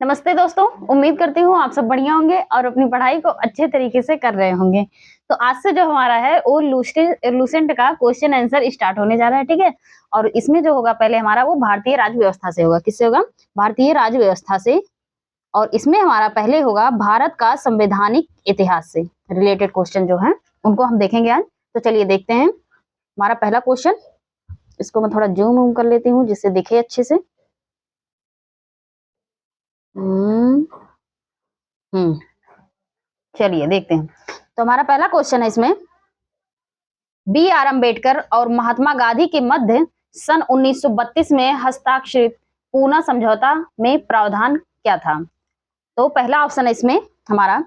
नमस्ते दोस्तों, उम्मीद करती हूँ आप सब बढ़िया होंगे और अपनी पढ़ाई को अच्छे तरीके से कर रहे होंगे। तो आज से जो हमारा है वो लूसेंट का क्वेश्चन आंसर स्टार्ट होने जा रहा है, ठीक है? और इसमें जो होगा पहले हमारा वो भारतीय राज्य व्यवस्था से होगा। किससे होगा? भारतीय राज्य व्यवस्था से। और इसमें हमारा पहले होगा भारत का संवैधानिक इतिहास से रिलेटेड क्वेश्चन जो है उनको हम देखेंगे आज। तो चलिए देखते हैं हमारा पहला क्वेश्चन। इसको मैं थोड़ा जूम कर लेती हूँ जिससे दिखे अच्छे से। हम्म चलिए देखते हैं। तो हमारा पहला क्वेश्चन है इसमें, बी.आर. अम्बेडकर और महात्मा गांधी के मध्य सन 1932 में हस्ताक्षरित पूना समझौता में प्रावधान क्या था? तो पहला ऑप्शन है इसमें हमारा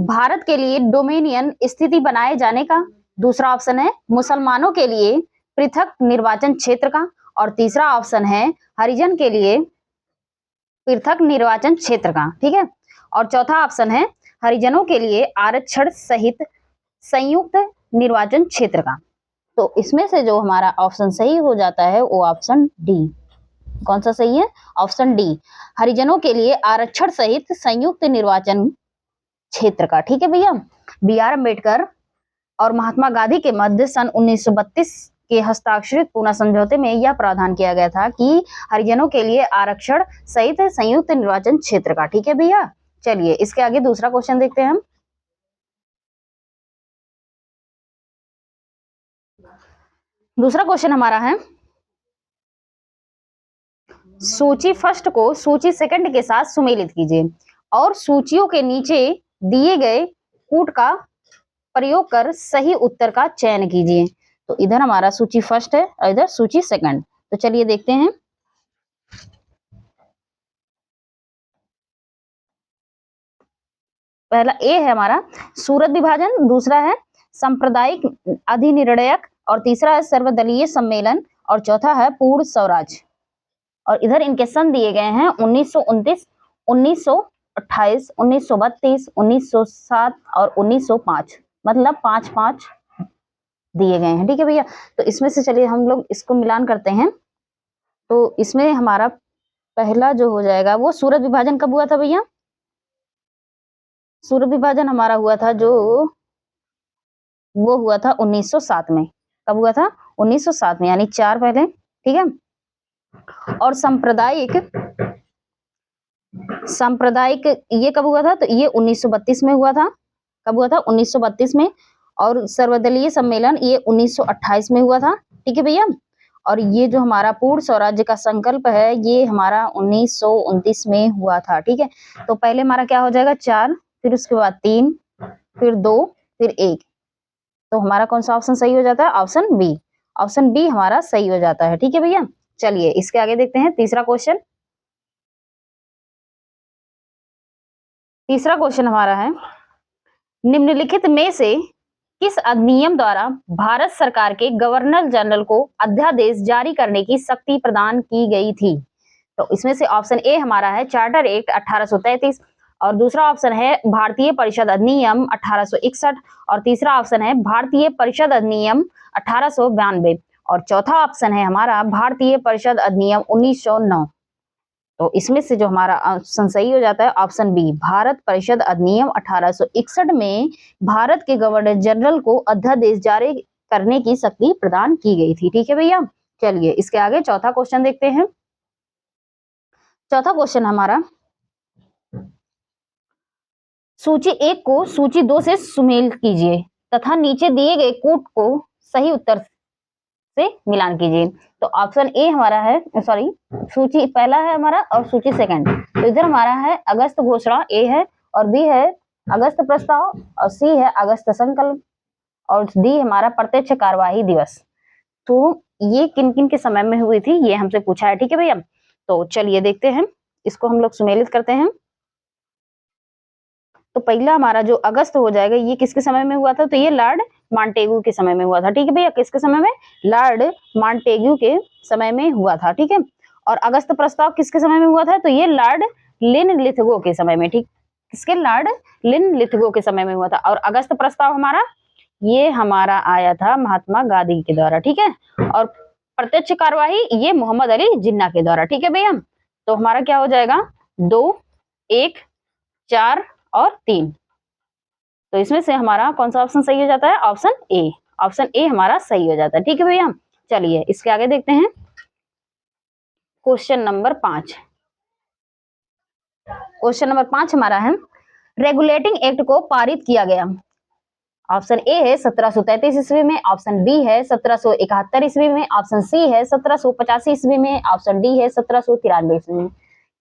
भारत के लिए डोमिनियन स्थिति बनाए जाने का। दूसरा ऑप्शन है मुसलमानों के लिए पृथक निर्वाचन क्षेत्र का। और तीसरा ऑप्शन है हरिजन के लिए पृथक निर्वाचन क्षेत्र का, ठीक है? और चौथा ऑप्शन है हरिजनों के लिए आरक्षण सहित संयुक्त निर्वाचन क्षेत्र का। तो इसमें से जो हमारा ऑप्शन सही हो जाता है वो ऑप्शन डी। कौन सा सही है? ऑप्शन डी, हरिजनों के लिए आरक्षण सहित संयुक्त निर्वाचन क्षेत्र का, ठीक है भैया? बी.आर. अम्बेडकर और महात्मा गांधी के मध्य सन 1932 के हस्ताक्षरित पूना समझौते में यह प्रावधान किया गया था कि हरिजनों के लिए आरक्षण सहित संयुक्त निर्वाचन क्षेत्र का, ठीक है भैया? चलिए इसके आगे दूसरा क्वेश्चन देखते हैं हम। दूसरा क्वेश्चन हमारा है, सूची फर्स्ट को सूची सेकंड के साथ सुमेलित कीजिए और सूचियों के नीचे दिए गए कूट का प्रयोग कर सही उत्तर का चयन कीजिए। तो इधर हमारा सूची फर्स्ट है और इधर सूची सेकंड। तो चलिए देखते हैं। पहला ए है हमारा सूरत विभाजन, दूसरा है सांप्रदायिक अधिनिर्णयक, और तीसरा है सर्वदलीय सम्मेलन, और चौथा है पूर्ण स्वराज। और इधर इनके सन दिए गए हैं 1929, 1928, 1932, 1907 और 1905। मतलब 5-5 दिए गए हैं, ठीक है भैया? तो इसमें से चलिए हम लोग इसको मिलान करते हैं। तो इसमें हमारा पहला जो हो जाएगा वो सूरत विभाजन कब हुआ था भैया? सूरत विभाजन हमारा हुआ था जो वो हुआ था 1907 में। कब हुआ था? 1907 में, यानी 4 पहले, ठीक है? और सांप्रदायिक ये कब हुआ था? तो ये 1932 में हुआ था। कब हुआ था? 1932 में। और सर्वदलीय सम्मेलन ये 1928 में हुआ था, ठीक है भैया? और ये जो हमारा पूर्ण स्वराज्य का संकल्प है ये हमारा 1929 में हुआ था, ठीक है? तो पहले हमारा क्या हो जाएगा? 4, फिर उसके बाद 3, फिर 2, फिर 1। तो हमारा कौन सा ऑप्शन सही हो जाता है? Option B. ऑप्शन बी हमारा सही हो जाता है, ठीक है भैया? चलिए इसके आगे देखते हैं तीसरा क्वेश्चन। तीसरा क्वेश्चन हमारा है, निम्नलिखित में से किस अधिनियम द्वारा भारत सरकार के गवर्नर जनरल को अध्यादेश जारी करने की शक्ति प्रदान की गई थी? तो इसमें से ऑप्शन ए हमारा है चार्टर एक्ट 1833, और दूसरा ऑप्शन है भारतीय परिषद अधिनियम 1861, और तीसरा ऑप्शन है भारतीय परिषद अधिनियम 1892, और चौथा ऑप्शन है हमारा भारतीय परिषद अधिनियम 1909। तो इसमें से जो हमारा ऑप्शन सही हो जाता है ऑप्शन बी, भारत परिषद अधिनियम 1861 में भारत के गवर्नर जनरल को अध्यादेश जारी करने की शक्ति प्रदान की गई थी, ठीक है भैया? चलिए इसके आगे चौथा क्वेश्चन देखते हैं। चौथा क्वेश्चन हमारा, सूची 1 को सूची 2 से सुमेल कीजिए तथा नीचे दिए गए कूट को सही उत्तर से मिलान कीजिए। तो ऑप्शन ए हमारा है, सॉरी, सूची पहला है हमारा और सूची सेकंड। तो इधर हमारा है अगस्त घोषणा, ए है, और बी है अगस्त प्रस्ताव, और सी है अगस्त संकल्प, और डी हमारा प्रत्यक्ष कार्यवाही दिवस। तो ये किन किन के समय में हुई थी ये हमसे पूछा है, ठीक है भैया? तो चलिए देखते हैं, इसको हम लोग सुमेलित करते हैं। तो पहला हमारा जो अगस्त हो जाएगा ये किसके समय में हुआ था? तो ये लॉर्ड मॉन्टेगू के समय में हुआ था, ठीक है भैया? किसके समय में? लॉर्ड मॉन्टेगू के समय में हुआ था, ठीक है? और अगस्त प्रस्ताव किसके समय में हुआ था? तो ये लॉर्ड लिनलिथगो के समय में, ठीक? किसके? लॉर्ड लिनलिथगो के समय में हुआ था। और अगस्त प्रस्ताव हमारा ये हमारा आया था महात्मा गांधी के द्वारा, ठीक है? और प्रत्यक्ष कार्यवाही ये मोहम्मद अली जिन्ना के द्वारा, ठीक है भैया? तो हमारा क्या हो जाएगा? 2 1, 4 और 3। तो इसमें से हमारा कौन सा ऑप्शन सही हो जाता है? Option A. ऑप्शन ए हमारा सही हो जाता है। ठीक है भैया, चलिए इसके आगे देखते हैं क्वेश्चन नंबर 5। क्वेश्चन नंबर 5 हमारा है, रेगुलेटिंग एक्ट को पारित किया गया। ऑप्शन ए है 1733 ईस्वी में, ऑप्शन बी है 1771 ईस्वी में, ऑप्शन सी है 1785 ईस्वी में, ऑप्शन डी है 1793 ईस्वी में।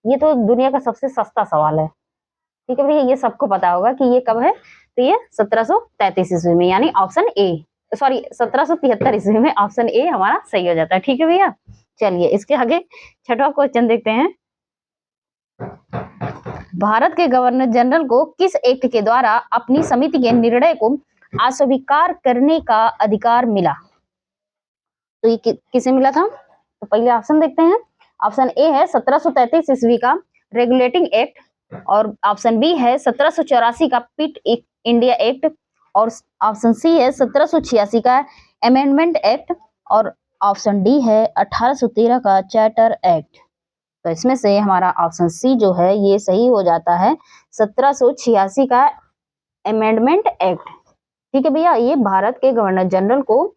ये तो दुनिया का सबसे सस्ता सवाल है। ठीक है भैया, ये सबको पता होगा कि ये कब है, तो ये 1733 ईस्वी में, यानी ऑप्शन ए, सॉरी 1773 ईस्वी में। ऑप्शन ए हमारा सही हो जाता है। ठीक है भैया, चलिए इसके आगे छठवां क्वेश्चन देखते हैं। भारत के गवर्नर जनरल को किस एक्ट के द्वारा अपनी समिति के निर्णय को अस्वीकार करने का अधिकार मिला? तो ये किसे मिला था? तो पहले ऑप्शन देखते हैं। ऑप्शन ए है 1733 ईस्वी का रेगुलेटिंग एक्ट, और ऑप्शन बी है 1784 का पिट इंडिया एक्ट, और ऑप्शन सी है 1786 का अमेंडमेंट एक्ट, और ऑप्शन डी है 1813 का चार्टर एक्ट। तो इसमें से हमारा ऑप्शन सी जो है ये सही हो जाता है, 1786 का अमेंडमेंट एक्ट। ठीक है भैया, ये भारत के गवर्नर जनरल को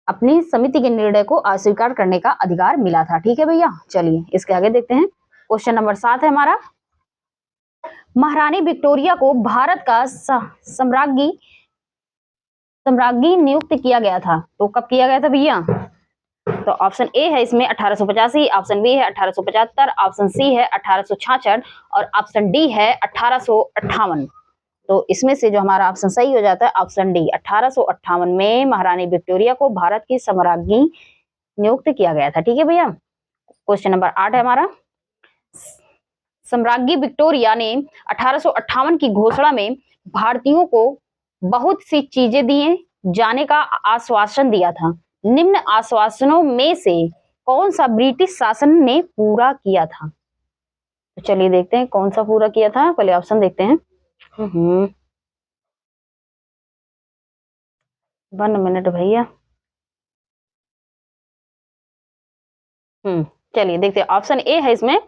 अपनी समिति के निर्णय को अस्वीकार करने का अधिकार मिला था। ठीक है भैया, चलिए इसके आगे देखते हैं। क्वेश्चन नंबर 7 है हमारा, महारानी विक्टोरिया को भारत का सम्राज्ञी नियुक्त किया गया था। तो कब किया गया था भैया? तो ऑप्शन ए है इसमें 1885, ऑप्शन बी है 1875, ऑप्शन सी है 1866 और ऑप्शन डी है 1858। तो इसमें से जो हमारा ऑप्शन सही हो जाता है ऑप्शन डी, 1858 में महारानी विक्टोरिया को भारत की सम्राज्ञी नियुक्त किया गया था। ठीक है भैया, क्वेश्चन नंबर 8 है हमारा, सम्राज्ञी विक्टोरिया ने 1858 की घोषणा में भारतीयों को बहुत सी चीजें दिए जाने का आश्वासन दिया था। निम्न आश्वासनों में से कौन सा ब्रिटिश शासन ने पूरा किया था? तो चलिए देखते हैं कौन सा पूरा किया था। पहले ऑप्शन देखते हैं। 1 मिनट भैया। चलिए देखते हैं। ऑप्शन ए है इसमें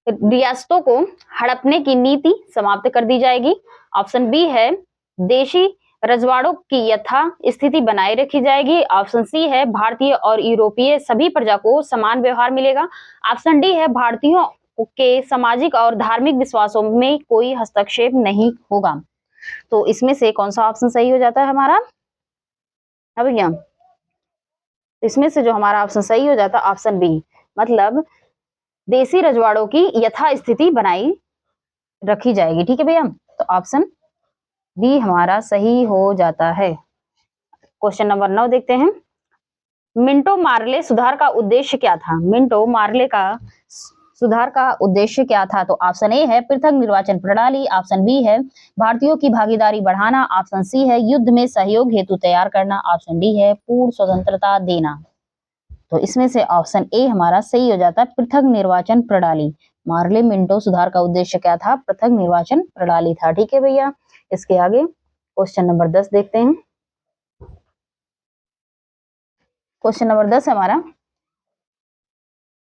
रियासतों को हड़पने की नीति समाप्त कर दी जाएगी। ऑप्शन बी है देशी रजवाड़ों की यथा स्थिति बनाए रखी जाएगी। ऑप्शन सी है भारतीय और यूरोपीय सभी प्रजा को समान व्यवहार मिलेगा। ऑप्शन डी है भारतीयों के सामाजिक और धार्मिक विश्वासों में कोई हस्तक्षेप नहीं होगा। तो इसमें से कौन सा ऑप्शन सही हो जाता है हमारा? अब भैया इसमें से जो हमारा ऑप्शन सही हो जाता है ऑप्शन बी, मतलब देसी रजवाड़ों की यथास्थिति बनाई रखी जाएगी। ठीक है भैया, तो ऑप्शन बी हमारा सही हो जाता है। क्वेश्चन नंबर 9 देखते हैं। मिंटो मार्ले सुधार का उद्देश्य क्या था? मिंटो मार्ले का सुधार का उद्देश्य क्या था? तो ऑप्शन ए है पृथक निर्वाचन प्रणाली, ऑप्शन बी है भारतीयों की भागीदारी बढ़ाना, ऑप्शन सी है युद्ध में सहयोग हेतु तैयार करना, ऑप्शन डी है पूर्ण स्वतंत्रता देना। तो इसमें से ऑप्शन ए हमारा सही हो जाता है पृथक निर्वाचन प्रणाली। मार्ले मिंटो सुधार का उद्देश्य क्या था? पृथक निर्वाचन प्रणाली था। ठीक है भैया, इसके आगे क्वेश्चन नंबर 10 देखते हैं। क्वेश्चन नंबर 10 हमारा,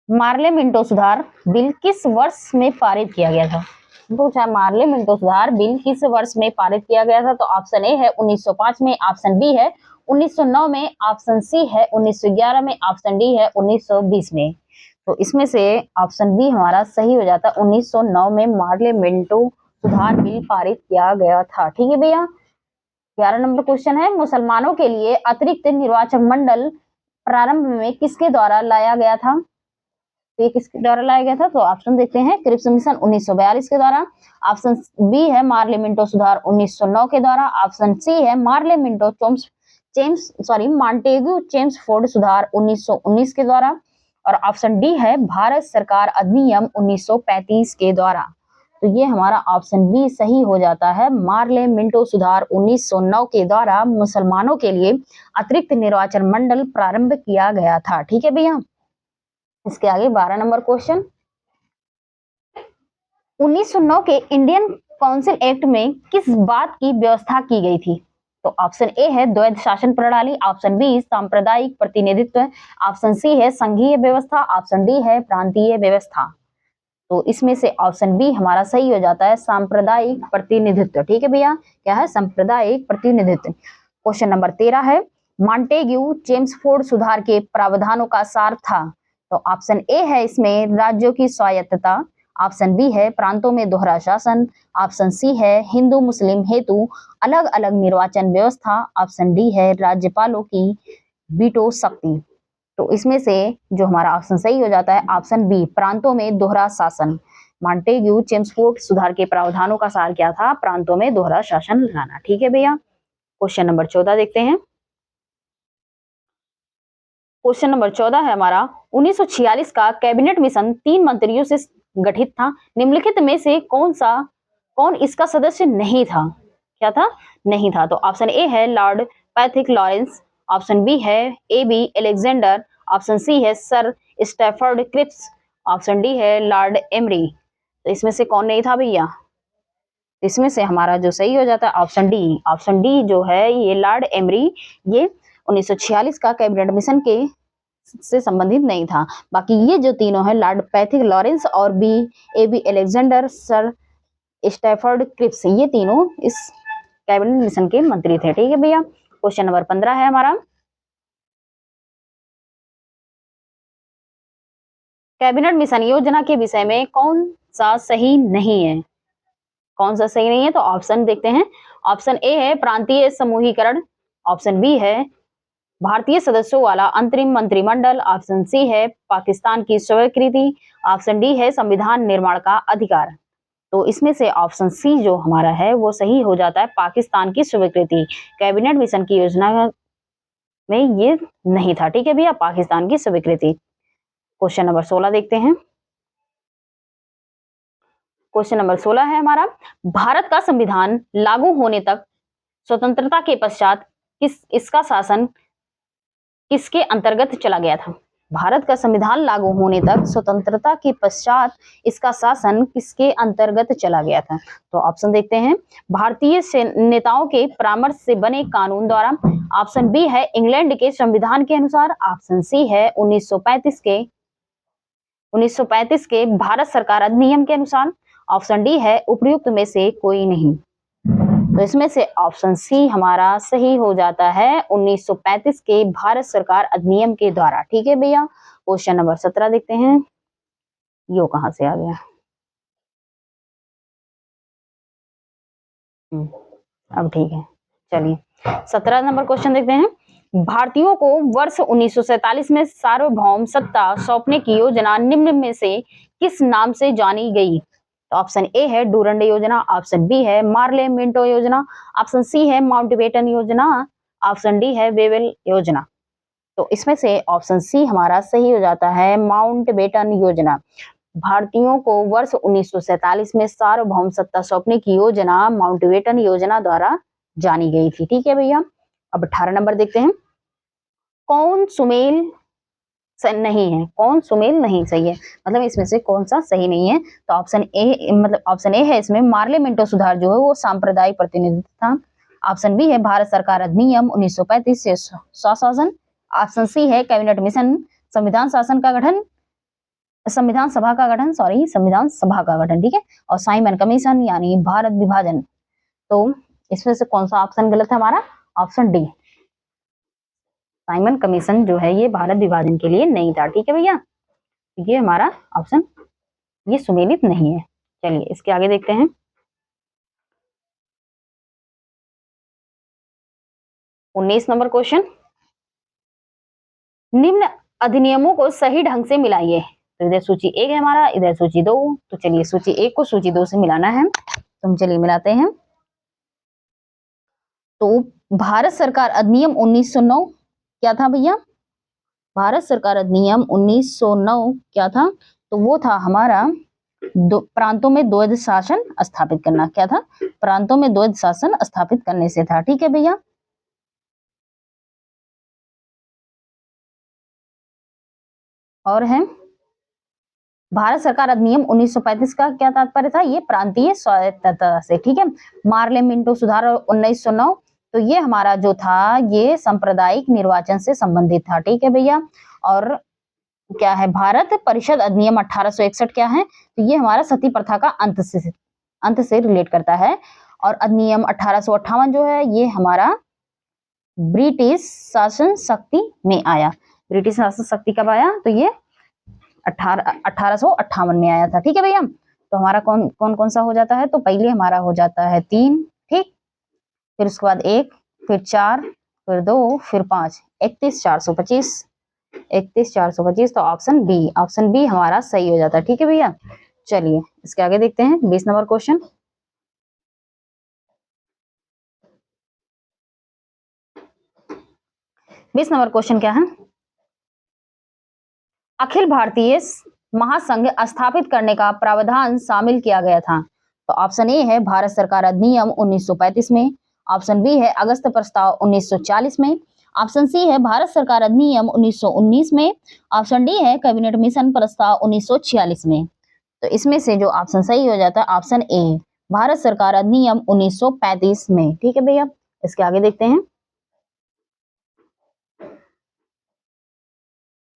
मार्ले मिंटो सुधार बिल किस वर्ष में पारित किया गया था? पूछा मार्ले मिंटो सुधार बिल किस वर्ष में पारित किया गया था? तो ऑप्शन ए है 1905 में, ऑप्शन बी है 1909 में, ऑप्शन सी है 1911 में, ऑप्शन डी है 1920 में। तो इसमें से ऑप्शन बी हमारा सही हो जाता है 1909 में मार्ले मिंटो सुधार बिल पारित किया गया था। ठीक है भैया, 11 नंबर क्वेश्चन है, मुसलमानों के लिए अतिरिक्त निर्वाचन मंडल प्रारंभ में किसके द्वारा लाया गया था? तो ये किसके द्वारा लाया गया था? तो ऑप्शन देखते हैं। क्रिप्स मिशन 1942 के द्वारा, ऑप्शन बी है मार्ले मिंटो सुधार 1909 के द्वारा, ऑप्शन सी है मार्ले मिंटो मॉन्टेग्यू चेम्सफोर्ड सुधार 1919 के द्वारा, और ऑप्शन डी है भारत सरकार अधिनियम 1935 के द्वारा। तो ये हमारा ऑप्शन बी सही हो जाता है, मार्ले मिंटो सुधार 1909 के द्वारा मुसलमानों के लिए अतिरिक्त निर्वाचन मंडल प्रारंभ किया गया था। ठीक है भैया, इसके आगे 12 नंबर क्वेश्चन, 1909 के इंडियन काउंसिल एक्ट में किस बात की व्यवस्था की गई थी? तो ऑप्शन ए है द्वैध शासन प्रणाली, ऑप्शन बी सांप्रदायिक प्रतिनिधित्व, ऑप्शन सी है संघीय व्यवस्था, ऑप्शन डी है प्रांतीय व्यवस्था। तो इसमें से ऑप्शन बी हमारा सही हो जाता है, सांप्रदायिक प्रतिनिधित्व। ठीक है भैया, क्या है? सांप्रदायिक प्रतिनिधित्व। क्वेश्चन नंबर 13 है, मॉन्टेग्यू चेम्सफोर्ड सुधार के प्रावधानों का सार था। तो ऑप्शन ए है इसमें राज्यों की स्वायत्तता, ऑप्शन बी है प्रांतों में दोहरा शासन, ऑप्शन सी है हिंदू मुस्लिम हेतु अलग अलग निर्वाचन व्यवस्था, ऑप्शन डी है राज्यपालों की वीटो शक्ति। तो इसमें से जो हमारा ऑप्शन सही हो जाता है ऑप्शन बी, प्रांतों में दोहरा शासन। मॉन्टेग्यू चेम्सफोर्ड सुधार के प्रावधानों का सार क्या था? प्रांतों में दोहरा शासन लाना। ठीक है भैया, क्वेश्चन नंबर 14 देखते हैं। क्वेश्चन नंबर 14 है हमारा, 1946 का कैबिनेट मिशन 3 मंत्रियों से गठित था, निम्नलिखित में से कौन इसका सदस्य नहीं था? क्या था? नहीं था। तो ऑप्शन ए है Lord Pethick Lawrence, option B है A B Alexander, option C है Sir Stafford Cripps, option D है लॉर्ड एमरी। तो इसमें से कौन नहीं था भैया? इसमें से हमारा जो सही हो जाता है ऑप्शन डी। ऑप्शन डी जो है ये लॉर्ड एमरी, ये 1946 का कैबिनेट मिशन के से संबंधित नहीं था। बाकी ये जो तीनों है लॉर्ड पैथिक लॉरेंस और A B Alexander, sir Stafford Cripps, ये तीनों इस कैबिनेट मिशन के मंत्री थे। ठीक है भैया, क्वेश्चन नंबर 15 है हमारा, कैबिनेट मिशन योजना के विषय में कौन सा सही नहीं है? कौन सा सही नहीं है? तो ऑप्शन देखते हैं। ऑप्शन ए है प्रांतीय समूहीकरण, ऑप्शन बी है भारतीय सदस्यों वाला अंतरिम मंत्रिमंडल, ऑप्शन सी है पाकिस्तान की स्वीकृति, ऑप्शन डी है संविधान निर्माण का अधिकार। तो इसमें से ऑप्शन सी जो हमारा है वो सही हो जाता है, पाकिस्तान की स्वीकृति। कैबिनेट मिशन की योजना में ये नहीं था। ठीक है भैया, पाकिस्तान की स्वीकृति। क्वेश्चन नंबर 16 देखते हैं। क्वेश्चन नंबर 16 है हमारा, भारत का संविधान लागू होने तक स्वतंत्रता के पश्चात इसका शासन किसके अंतर्गत चला गया था? भारत का संविधान लागू होने तक स्वतंत्रता के पश्चात इसका शासन किसके अंतर्गत चला गया था? तो ऑप्शन देखते हैं। भारतीय नेताओं के परामर्श से बने कानून द्वारा, ऑप्शन बी है इंग्लैंड के संविधान के अनुसार, ऑप्शन सी है 1935 के भारत सरकार अधिनियम के अनुसार, ऑप्शन डी है उपयुक्त में से कोई नहीं। तो इसमें से ऑप्शन सी हमारा सही हो जाता है, 1935 के भारत सरकार अधिनियम के द्वारा। ठीक है भैया, क्वेश्चन नंबर 17 देखते हैं। यो कहां से आ गया? अब ठीक है, चलिए 17 नंबर क्वेश्चन देखते हैं। भारतीयों को वर्ष 1947 में सार्वभौम सत्ता सौंपने की योजना निम्न में से किस नाम से जानी गई? तो ऑप्शन ए है डूरंड योजना, ऑप्शन बी है मार्ले मिंटो योजना, ऑप्शन सी है माउंटबेटन योजना, ऑप्शन डी है वेवेल योजना। तो इसमें से ऑप्शन सी हमारा सही हो जाता है, माउंटबेटन योजना। भारतीयों को वर्ष 1947 में सार्वभौम सत्ता सौंपने की योजना माउंटबेटन योजना द्वारा जानी गई थी। ठीक है भैया, अब 18 नंबर देखते हैं। कौन सुमेल नहीं है? कौन सुमेल नहीं सही है, मतलब इसमें से कौन सा सही नहीं है? तो ऑप्शन ए, मतलब ऑप्शन ए है इसमें मार्ले मिंटो सुधार जो है वो सांप्रदायिक प्रतिनिधित्व था, ऑप्शन बी है भारत सरकार अधिनियम 1935 से स्वशासन, ऑप्शन सी है कैबिनेट मिशन संविधान शासन का गठन, संविधान सभा का गठन, सॉरी संविधान सभा का गठन। ठीक है, और साइमन कमीशन यानी भारत विभाजन। तो इसमें से कौन सा ऑप्शन गलत है हमारा? ऑप्शन डी, साइमन कमीशन जो है ये भारत विभाजन के लिए नहीं था। ठीक है भैया, ये हमारा ऑप्शन ये सुमेलित नहीं है। चलिए इसके आगे देखते हैं। 19 नंबर क्वेश्चन, निम्न अधिनियमों को सही ढंग से मिलाइए। तो इधर सूची 1 है हमारा, इधर सूची 2। तो चलिए सूची 1 को सूची 2 से मिलाना है, तो हम चलिए मिलाते हैं। तो भारत सरकार अधिनियम 1909 क्या था भैया? भारत सरकार अधिनियम 1909 क्या था? तो वो था हमारा प्रांतों में द्वैध शासन स्थापित करना। क्या था? प्रांतों में द्वैध शासन स्थापित करने से था। ठीक है भैया, और है भारत सरकार अधिनियम 1935 का क्या तात्पर्य था? ये प्रांतीय स्वायत्तता से। ठीक है, मार्ले मिंटो सुधार 1909, तो ये हमारा जो था ये सांप्रदायिक निर्वाचन से संबंधित था। ठीक है भैया, और क्या है, भारत परिषद अधिनियम 1861 क्या है, तो ये हमारा सती प्रथा का अंत से रिलेट करता है। और अधिनियम 1858 जो है ये हमारा ब्रिटिश शासन शक्ति में आया। ब्रिटिश शासन शक्ति कब आया, तो ये 1858 में आया था। ठीक है भैया, तो हमारा कौन कौन कौन सा हो जाता है, तो पहले हमारा हो जाता है 3, ठीक, फिर उसके बाद 1, फिर 4, फिर 2, फिर 5, 31,425, 31,425, तो ऑप्शन बी हमारा सही हो जाता है। ठीक है भैया, चलिए इसके आगे देखते हैं 20 नंबर क्वेश्चन। क्या है, अखिल भारतीय महासंघ स्थापित करने का प्रावधान शामिल किया गया था, तो ऑप्शन ए है भारत सरकार अधिनियम 1935 में, ऑप्शन बी है अगस्त प्रस्ताव 1940 में, ऑप्शन सी है भारत सरकार अधिनियम 1919 में, ऑप्शन डी है कैबिनेट मिशन प्रस्ताव 1946 में। तो इसमें से जो ऑप्शन सही हो जाता है ऑप्शन ए, भारत सरकार अधिनियम 1935 में। ठीक है भैया, इसके आगे देखते हैं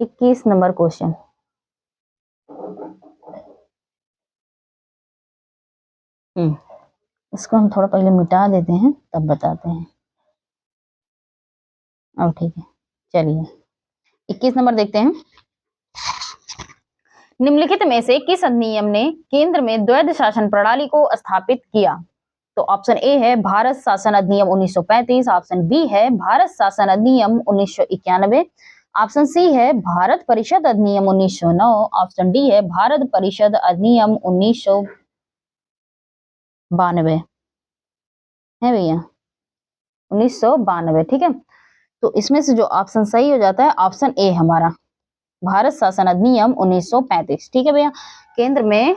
21 नंबर क्वेश्चन। इसको हम थोड़ा पहले मिटा देते हैं तब बताते हैं। अब ठीक है, चलिए 21 नंबर देखते हैं। निम्नलिखित में से किस अधिनियम ने केंद्र में द्वैध शासन प्रणाली को स्थापित किया, तो ऑप्शन ए है भारत शासन अधिनियम 1935, ऑप्शन बी है भारत शासन अधिनियम 1991, ऑप्शन सी है भारत परिषद अधिनियम 1909, ऑप्शन डी है भारत परिषद अधिनियम 1992 है भैया, 1992। ठीक है, तो इसमें से जो ऑप्शन सही हो जाता है ऑप्शन ए हमारा, भारत शासन अधिनियम 1935। ठीक है भैया, केंद्र में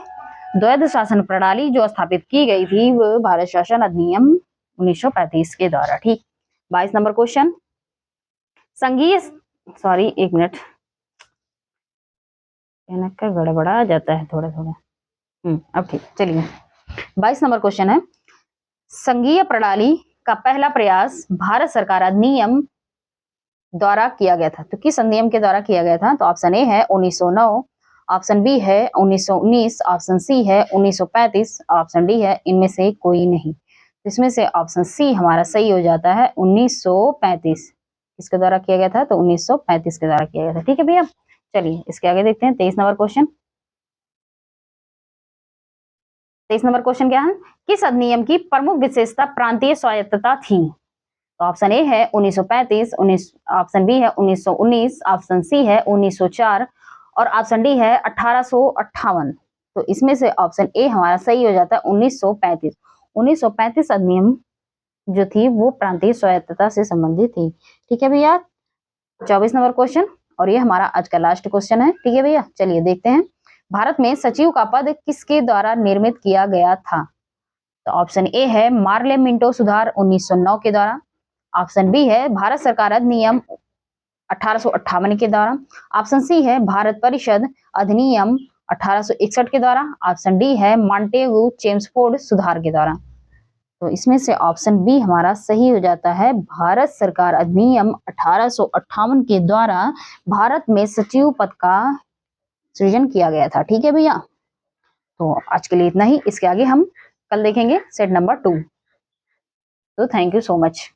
द्वैध शासन प्रणाली जो स्थापित की गई थी वो भारत शासन अधिनियम 1935 के द्वारा। ठीक, 22 नंबर क्वेश्चन। संघीय, सॉरी एक मिनट, का गड़बड़ा जाता है थोड़ा थोड़ा। अब ठीक, चलिए 22 नंबर क्वेश्चन है, संघीय प्रणाली का पहला प्रयास भारत सरकार अधिनियम द्वारा किया गया था, तो किस अधिनियम के द्वारा किया गया था, तो ऑप्शन ए है 1909, ऑप्शन बी है 1919, ऑप्शन सी है 1935, ऑप्शन डी है इनमें से कोई नहीं। इसमें से ऑप्शन सी हमारा सही हो जाता है 1935। किसके द्वारा किया गया था, तो 1935 के द्वारा किया गया था। ठीक है भैया, चलिए इसके आगे देखते हैं 23 नंबर क्वेश्चन। 23 नंबर क्वेश्चन क्या है, किस अधिनियम की प्रमुख विशेषता प्रांतीय स्वायत्तता थी, तो ऑप्शन ए है 1935, ऑप्शन बी है 1919, ऑप्शन सी है 1904 और ऑप्शन डी है 1858। तो इसमें से ऑप्शन ए हमारा सही हो जाता है 1935। 1935 अधिनियम जो थी वो प्रांतीय स्वायत्तता से संबंधित थी। ठीक है भैया, 24 नंबर क्वेश्चन, और ये हमारा आज का लास्ट क्वेश्चन है। ठीक है भैया, चलिए देखते हैं, भारत में सचिव का पद किसके द्वारा निर्मित किया गया था, तो ऑप्शन ए है मार्ले मिंटो सुधार 1909 के द्वारा, ऑप्शन बी है भारत सरकार अधिनियम 1858 के द्वारा, ऑप्शन सी है भारत परिषद अधिनियम 1861 के द्वारा, ऑप्शन डी है मॉन्टेगू चेम्सफोर्ड सुधार के द्वारा। तो इसमें से ऑप्शन बी हमारा सही हो जाता है, भारत सरकार अधिनियम 1858 के द्वारा भारत में सचिव पद का सृजन किया गया था। ठीक है भैया, तो आज के लिए इतना ही, इसके आगे हम कल देखेंगे सेट नंबर 2। तो थैंक यू सो मच।